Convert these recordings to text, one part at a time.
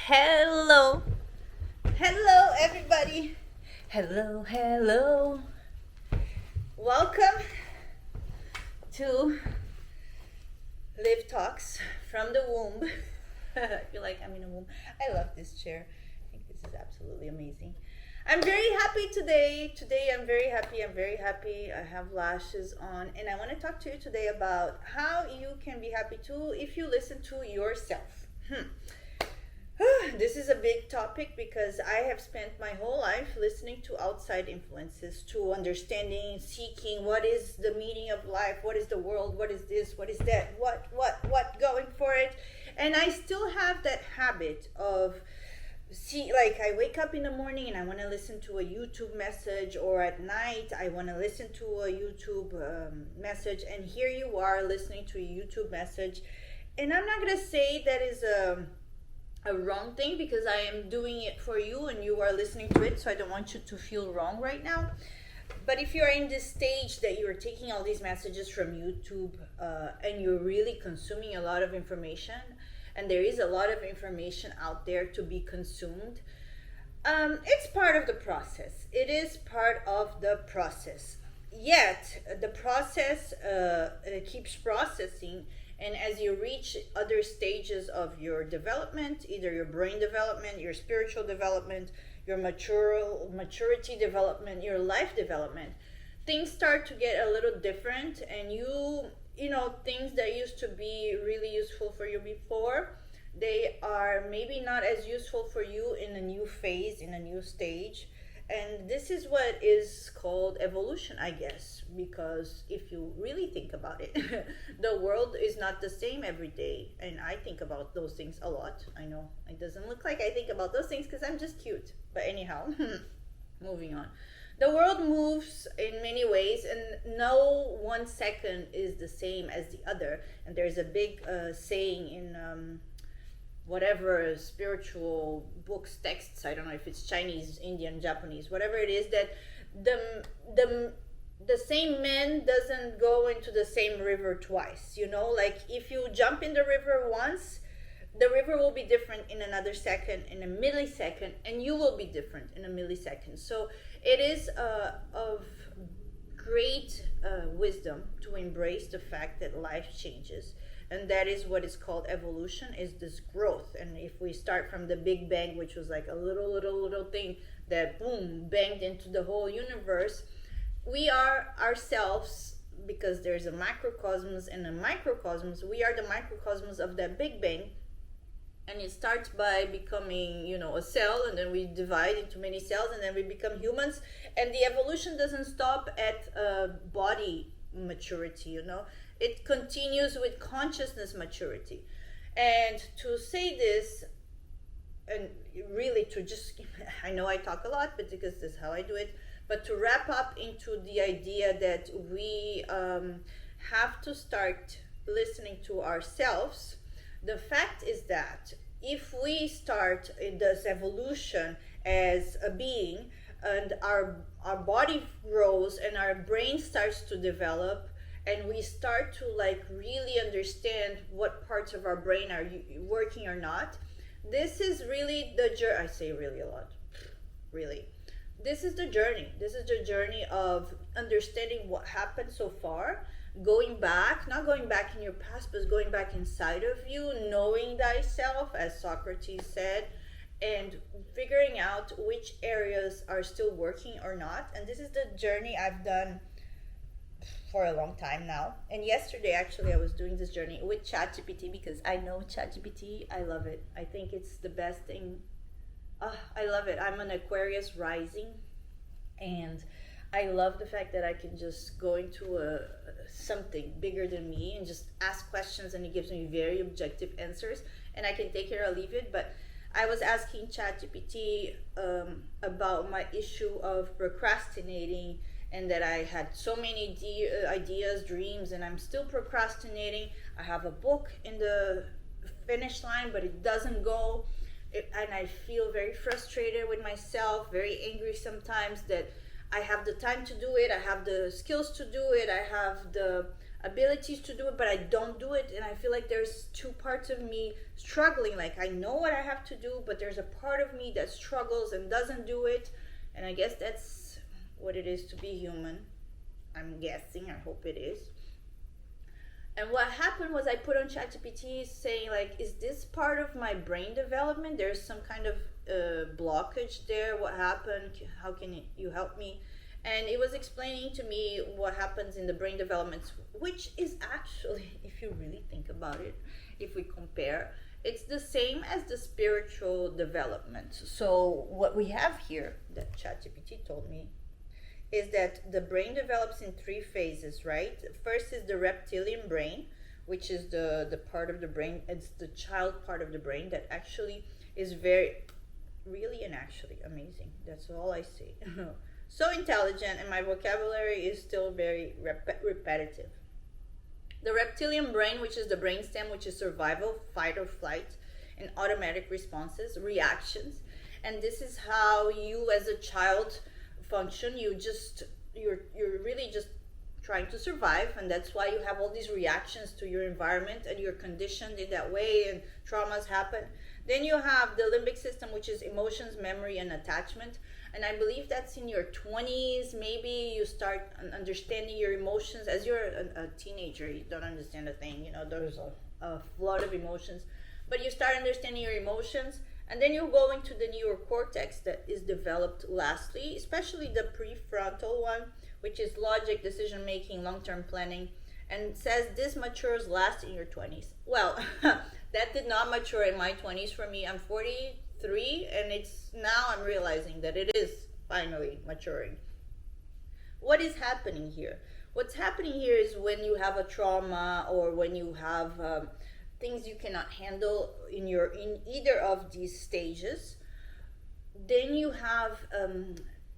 Hello. Hello, everybody. Hello. Welcome to Live Talks from the Womb. I feel like I'm in a womb. I love this chair. I think this is absolutely amazing. I'm very happy today. I'm very happy. I have lashes on, and I want to talk to you today about how you can be happy too if you listen to yourself. This is a big topic because I have spent my whole life listening to outside influences, to understanding, seeking what is the meaning of life, what is the world, what is this, what is that, what, going for it. And I still have that habit of like I wake up in the morning and I want to listen to a YouTube message, or at night I want to listen to a YouTube message, and here you are listening to a YouTube message. And I'm not going to say that is a wrong thing, because I am doing it for you and you are listening to it, so I don't want you to feel wrong right now. But if you're in this stage that you're taking all these messages from YouTube and you're really consuming a lot of information, and there is a lot of information out there to be consumed, it's part of the process. It is part of the process. Yet the process keeps processing, and as you reach other stages of your development, either your brain development, your spiritual development, your maturity development, your life development, things start to get a little different, and you know, things that used to be really useful for you before, they are maybe not as useful for you in a new phase, in a new stage. And this is what is called evolution, I guess, because if you really think about it, the world is not the same every day. And I think about those things a lot. I know it doesn't look like I think about those things because I'm just cute. But anyhow, moving on. The world moves in many ways, and no 1 second is the same as the other. And there's a big saying in whatever spiritual books, texts, I don't know if it's Chinese, Indian, Japanese, whatever it is, that the same man doesn't go into the same river twice. You know, like if you jump in the river once, the river will be different in another second, in a millisecond, and you will be different in a millisecond. So it is of great wisdom to embrace the fact that life changes. And that is what is called evolution, is this growth. And if we start from the Big Bang, which was like a little thing that boom, banged into the whole universe, we are ourselves, because there's a macrocosmos and a microcosmos, we are the microcosmos of that Big Bang. And it starts by becoming, you know, a cell, and then we divide into many cells, and then we become humans. And the evolution doesn't stop at body maturity, you know. It continues with consciousness maturity. And to say this, and really to just, I know I talk a lot, but because this is how I do it, but to wrap up into the idea that we have to start listening to ourselves. The fact is that if we start in this evolution as a being, and our body grows and our brain starts to develop, and we start to like really understand what parts of our brain are working or not, this is really the journey. I say really a lot, really. This is the journey. This is the journey of understanding what happened so far, going back, not going back in your past, but going back inside of you, knowing thyself, as Socrates said, and figuring out which areas are still working or not. And this is the journey I've done for a long time now. And yesterday, actually, I was doing this journey with CHAT GPT, because I know CHAT GPT. I love it. I think it's the best thing. I love it. I'm an Aquarius rising, and I love the fact that I can just go into something bigger than me and just ask questions, and it gives me very objective answers, and I can take it or leave it. But I was asking ChatGPT about my issue of procrastinating, and that I had so many ideas, dreams, and I'm still procrastinating. I have a book in the finish line, but it doesn't go. And I feel very frustrated with myself, very angry sometimes that I have the time to do it, I have the skills to do it, I have the abilities to do it, but I don't do it, and I feel like there's two parts of me struggling. Like I know what I have to do, but there's a part of me that struggles and doesn't do it. And I guess that's what it is to be human. I'm guessing, I hope it is. And what happened was I put on ChatGPT saying like, is this part of my brain development? There's some kind of blockage there. What happened? How can you help me? And it was explaining to me what happens in the brain developments, which is actually, if you really think about it, if we compare, it's the same as the spiritual development. So what we have here that ChatGPT told me is that the brain develops in 3 phases, right? First is the reptilian brain, which is the part of the brain, it's the child part of the brain that actually is very, really and actually amazing. That's all I say. So intelligent, and my vocabulary is still very repetitive. The reptilian brain, which is the brainstem, which is survival, fight or flight, and automatic responses, reactions. And this is how you as a child function. You're really just trying to survive, and that's why you have all these reactions to your environment, and you're conditioned in that way, and traumas happen. Then you have the limbic system, which is emotions, memory, and attachment. And I believe that's in your 20s. Maybe you start understanding your emotions. As you're a teenager, you don't understand a thing. You know, there's a flood of emotions. But you start understanding your emotions. And then you go into the neocortex that is developed lastly, especially the prefrontal one, which is logic, decision-making, long-term planning. And says this matures last in your 20s. Well, that did not mature in my 20s for me. I'm 43, and it's now I'm realizing that it is finally maturing. What is happening here? What's happening here is when you have a trauma, or when you have things you cannot handle in either of these stages, then you have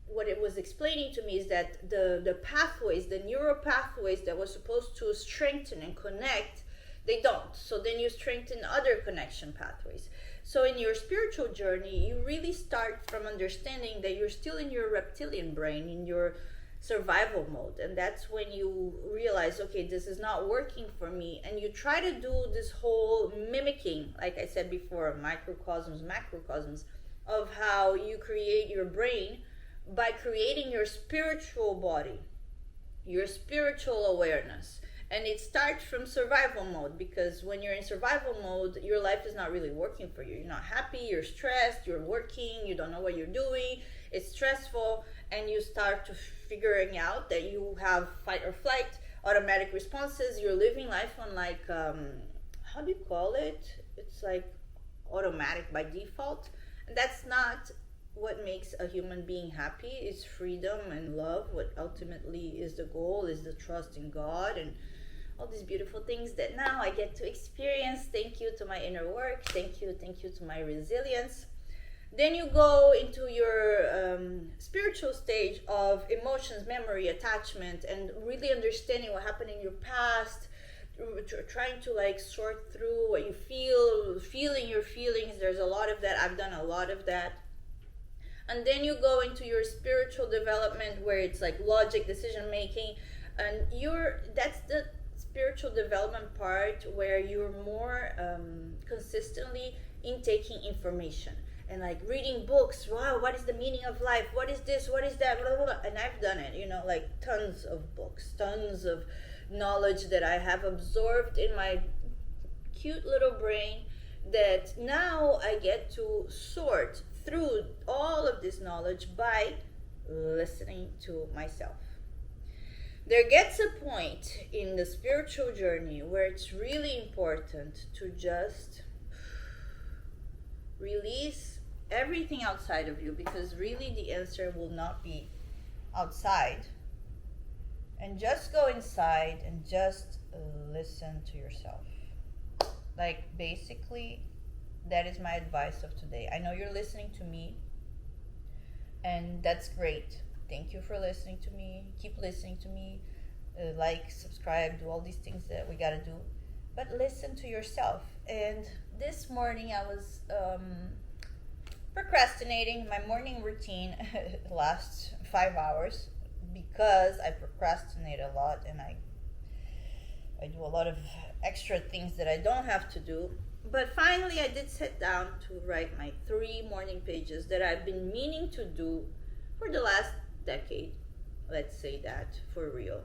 what it was explaining to me is that the pathways, the neural pathways that was supposed to strengthen and connect, they don't. So then you strengthen other connection pathways. So in your spiritual journey, you really start from understanding that you're still in your reptilian brain, in your survival mode. And that's when you realize, okay, this is not working for me. And you try to do this whole mimicking, like I said before, microcosms, macrocosms, of how you create your brain by creating your spiritual body, your spiritual awareness. And it starts from survival mode, because when you're in survival mode, your life is not really working for you. You're not happy, you're stressed, you're working, you don't know what you're doing, it's stressful, and you start to figuring out that you have fight or flight, automatic responses. You're living life on like, how do you call it? It's like automatic by default. And that's not what makes a human being happy. Is freedom and love. What ultimately is the goal is the trust in God and all these beautiful things that now I get to experience. Thank you to my inner work. Thank you to my resilience. Then you go into your spiritual stage of emotions, memory, attachment, and really understanding what happened in your past, trying to like sort through what you feel, feeling your feelings. There's a lot of that. I've done a lot of that. And then you go into your spiritual development, where it's like logic, decision making, and that's the spiritual development part where you're more consistently intaking information and like reading books. Wow, what is the meaning of life? What is this? What is that? Blah, blah, blah. And I've done it, like tons of books, tons of knowledge that I have absorbed in my cute little brain, that now I get to sort through all of this knowledge by listening to myself. There gets a point in the spiritual journey where it's really important to just release everything outside of you, because really the answer will not be outside. And just go inside and just listen to yourself. Like, basically, that is my advice of today. I know you're listening to me, and that's great. Thank you for listening to me. Keep listening to me. Like, subscribe, do all these things that we gotta do. But listen to yourself. And this morning I was procrastinating. My morning routine lasts 5 hours because I procrastinate a lot, and I I do a lot of extra things that I don't have to do. But finally, I did sit down to write my 3 morning pages that I've been meaning to do for the last decade. Let's say that for real.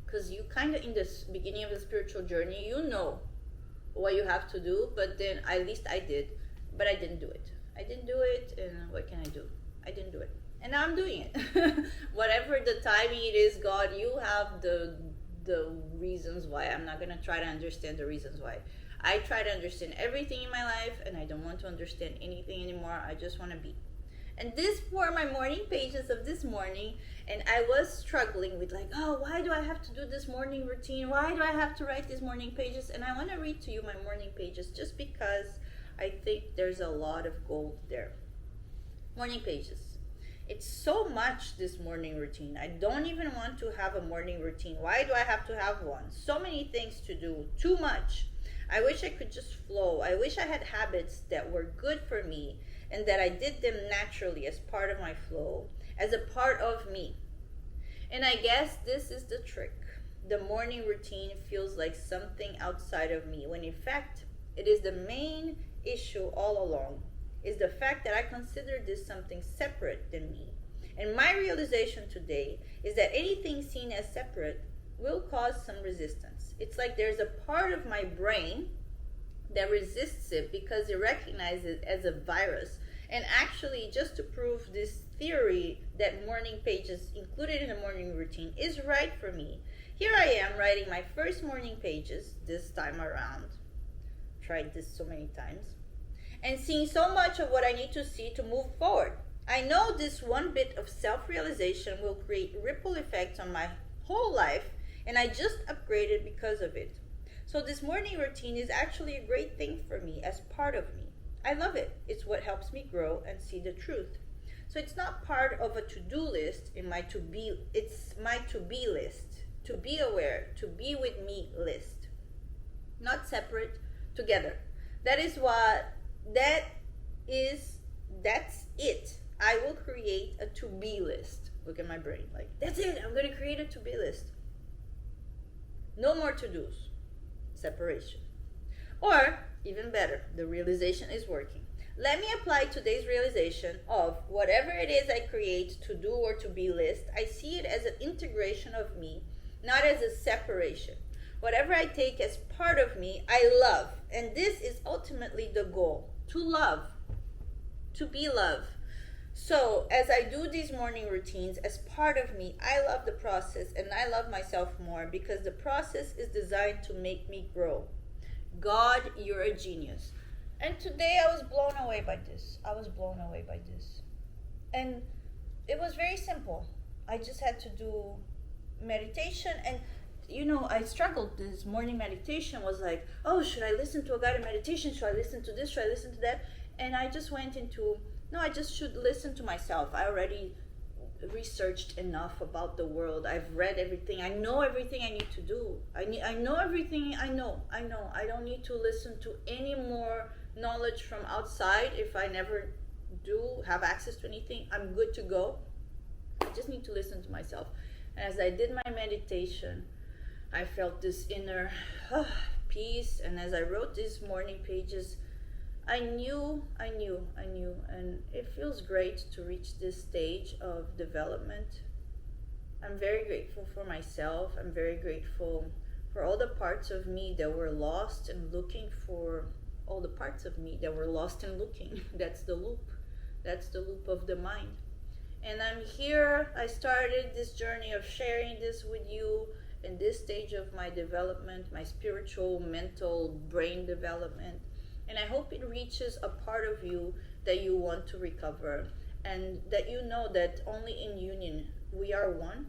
Because you kind of, in the beginning of the spiritual journey, you know what you have to do, but then at least I did, but I didn't do it. I didn't do it, and what can I do? I didn't do it. And now I'm doing it. Whatever the timing it is, God, you have the reasons why. I'm not going to try to understand the reasons why. I try to understand everything in my life, and I don't want to understand anything anymore. I just want to be. And this were my morning pages of this morning, and I was struggling with like, oh, why do I have to do this morning routine? Why do I have to write these morning pages? And I want to read to you my morning pages just because I think there's a lot of gold there. Morning pages. It's so much, this morning routine. I don't even want to have a morning routine. Why do I have to have one? So many things to do. Too much. I wish I could just flow. I wish I had habits that were good for me and that I did them naturally as part of my flow, as a part of me. And I guess this is the trick. The morning routine feels like something outside of me, when in fact, it is the main issue all along, is the fact that I consider this something separate than me. And my realization today is that anything seen as separate will cause some resistance. It's like there's a part of my brain that resists it because it recognizes it as a virus. And actually, just to prove this theory that morning pages included in the morning routine is right for me, here I am writing my first morning pages this time around. Tried this so many times. And seeing so much of what I need to see to move forward. I know this one bit of self-realization will create ripple effects on my whole life, and I just upgraded because of it. So this morning routine is actually a great thing for me as part of me. I love it. It's what helps me grow and see the truth. So it's not part of a to-do list in my to-be, it's my to-be list. To be aware, to be with me list. Not separate, together. That's it. I will create a to-be list. Look at my brain. Like, that's it. I'm going to create a to-be list. No more to-dos. Separation. Or, even better, the realization is working. Let me apply today's realization of whatever it is I create to do or to be list. I see it as an integration of me, not as a separation. Whatever I take as part of me, I love. And this is ultimately the goal. To love. To be love. So, as I do these morning routines as part of me, I love the process and I love myself more because the process is designed to make me grow. God, you're a genius. And today I was blown away by this. And it was very simple. I just had to do meditation, and I struggled. This morning meditation was like, oh, should I listen to a guided meditation? Should I listen to this? Should I listen to that? And I just went into, no, I just should listen to myself. I already researched enough about the world. I've read everything. I know everything I need to do. I know everything. I know. I don't need to listen to any more knowledge from outside. If I never do have access to anything, I'm good to go. I just need to listen to myself. And as I did my meditation, I felt this inner peace. And as I wrote these morning pages, I knew, and it feels great to reach this stage of development. I'm very grateful for myself. I'm very grateful for all the parts of me that were lost and looking for all the parts of me that were lost and looking. That's the loop. That's the loop of the mind. And I'm here. I started this journey of sharing this with you in this stage of my development, my spiritual, mental, brain development. And I hope it reaches a part of you that you want to recover, and that you know that only in union we are one,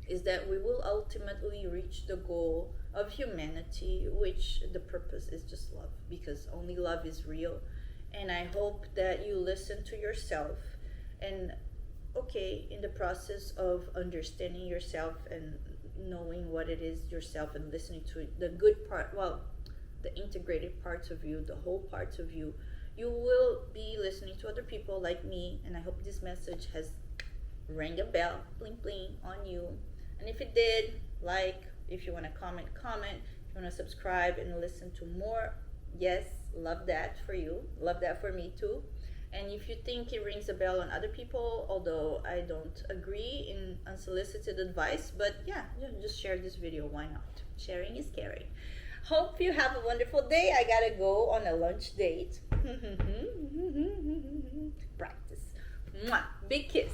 is that we will ultimately reach the goal of humanity, which the purpose is just love, because only love is real. And I hope that you listen to yourself, and in the process of understanding yourself and knowing what it is yourself and listening to it, the good part, the integrated parts of you, the whole parts of you, you will be listening to other people like me. And I hope this message has rang a bell, bling bling, on you. And if it did, If you want to comment, comment. If you want to subscribe and listen to more, yes, love that for you. Love that for me too. And if you think it rings a bell on other people, although I don't agree in unsolicited advice, but yeah, just share this video. Why not? Sharing is caring. Hope you have a wonderful day. I gotta go on a lunch date. Practice. Mwah. Big kiss.